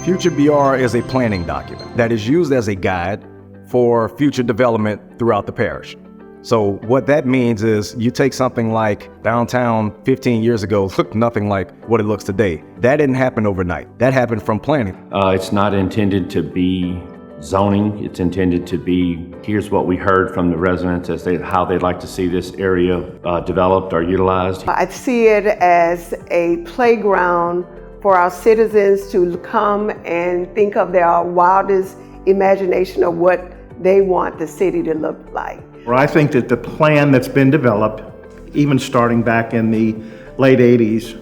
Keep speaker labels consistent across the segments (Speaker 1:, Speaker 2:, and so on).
Speaker 1: FUTUREBR is a planning document that is used as a guide for future development throughout the parish. So what that means is you take something like downtown 15 years ago, looked nothing like what it looks today. That didn't happen overnight. That happened from planning.
Speaker 2: It's not intended to be zoning. It's intended to be, here's what we heard from the residents as how they'd like to see this area developed or utilized.
Speaker 3: I see it as a playground for our citizens to come and think of their wildest imagination of what they want the city to look like.
Speaker 4: Well, I think that the plan that's been developed, even starting back in the late 80s,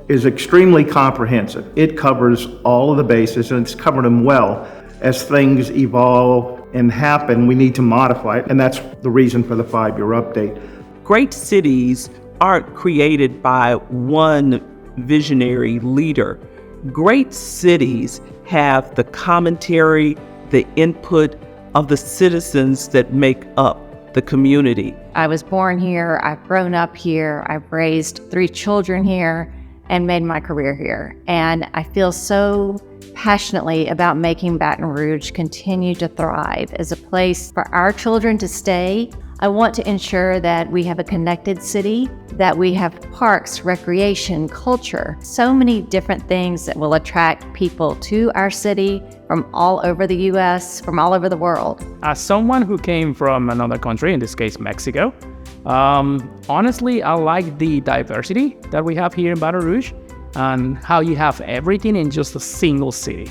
Speaker 4: is extremely comprehensive. It covers all of the bases, and it's covered them well. As things evolve and happen, we need to modify it, and that's the reason for the 5-year update.
Speaker 5: Great cities aren't created by one visionary leader. Great cities have the commentary, the input of the citizens that make up the community.
Speaker 6: I was born here, I've grown up here, I've raised 3 children here and made my career here. And I feel so passionately about making Baton Rouge continue to thrive as a place for our children to stay. I want to ensure that we have a connected city, that we have parks, recreation, culture, so many different things that will attract people to our city from all over the U.S., from all over the world.
Speaker 7: As someone who came from another country, in this case Mexico, honestly, I like the diversity that we have here in Baton Rouge and how you have everything in just a single city.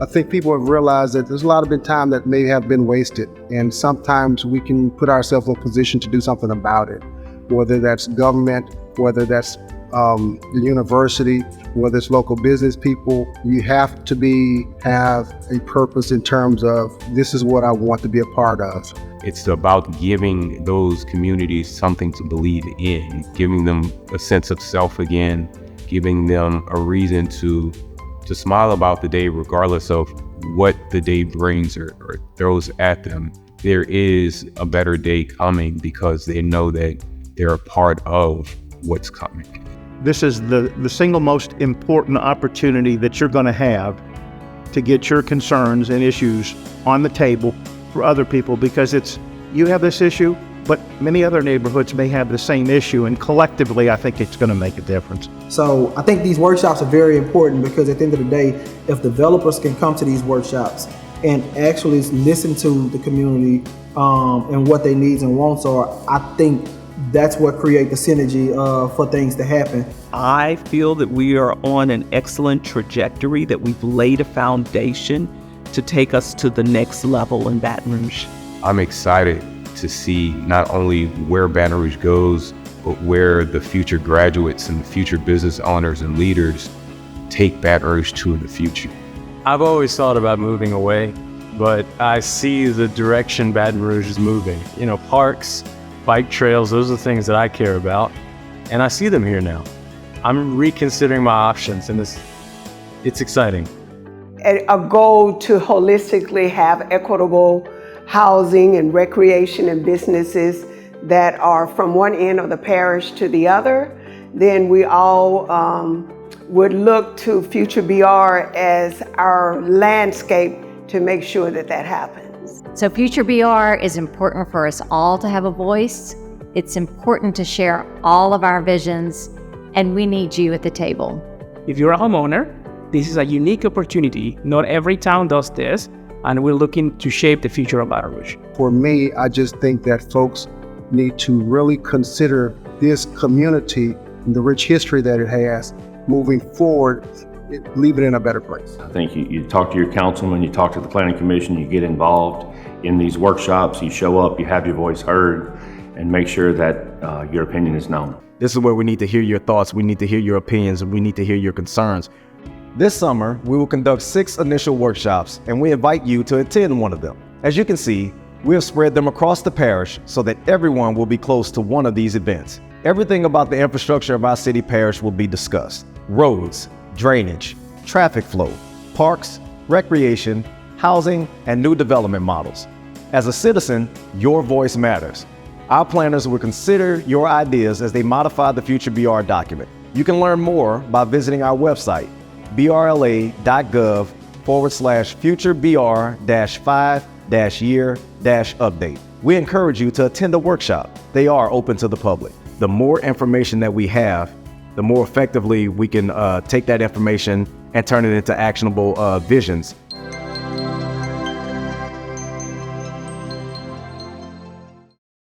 Speaker 8: I think people have realized that there's a lot of time that may have been wasted, and sometimes we can put ourselves in a position to do something about it, whether that's government, whether that's the university, whether it's local business people. You have to have a purpose in terms of, this is what I want to be a part of.
Speaker 9: It's about giving those communities something to believe in, giving them a sense of self again, giving them a reason to smile about the day regardless of what the day brings or throws at them. There is a better day coming because they know that they're a part of what's coming.
Speaker 4: This is the single most important opportunity that you're going to have to get your concerns and issues on the table for other people, because you have this issue, but many other neighborhoods may have the same issue, and collectively I think it's going to make a difference.
Speaker 10: So I think these workshops are very important, because at the end of the day, if developers can come to these workshops and actually listen to the community and what their needs and wants are, I think that's what creates the synergy for things to happen.
Speaker 5: I feel that we are on an excellent trajectory, that we've laid a foundation to take us to the next level in Baton Rouge.
Speaker 9: I'm excited to see not only where Baton Rouge goes, but where the future graduates and the future business owners and leaders take Baton Rouge to in the future.
Speaker 11: I've always thought about moving away, but I see the direction Baton Rouge is moving. You know, parks, bike trails, those are the things that I care about, and I see them here now. I'm reconsidering my options, and it's exciting.
Speaker 3: A goal to holistically have equitable housing and recreation and businesses that are from one end of the parish to the other, then we all would look to FUTUREBR as our landscape to make sure that happens.
Speaker 6: So FUTUREBR is important for us all to have a voice. It's important to share all of our visions, and we need you at the table.
Speaker 7: If you're a homeowner, this is a unique opportunity. Not every town does this, and we're looking to shape the future of Baton Rouge.
Speaker 8: For me, I just think that folks need to really consider this community and the rich history that it has moving forward, leave it in a better place.
Speaker 2: I think you talk to your councilman, you talk to the planning commission, you get involved in these workshops, you show up, you have your voice heard, and make sure that your opinion is known.
Speaker 1: This is where we need to hear your thoughts, we need to hear your opinions, and we need to hear your concerns. This summer, we will conduct 6 initial workshops, and we invite you to attend one of them. As you can see, we have spread them across the parish so that everyone will be close to one of these events. Everything about the infrastructure of our city parish will be discussed. Roads, drainage, traffic flow, parks, recreation, housing, and new development models. As a citizen, your voice matters. Our planners will consider your ideas as they modify the FUTUREBR document. You can learn more by visiting our website, brla.gov www.futurebr-5-year-update. We encourage you to attend the workshop. They are open to the public. The more information that we have, the more effectively we can take that information and turn it into actionable visions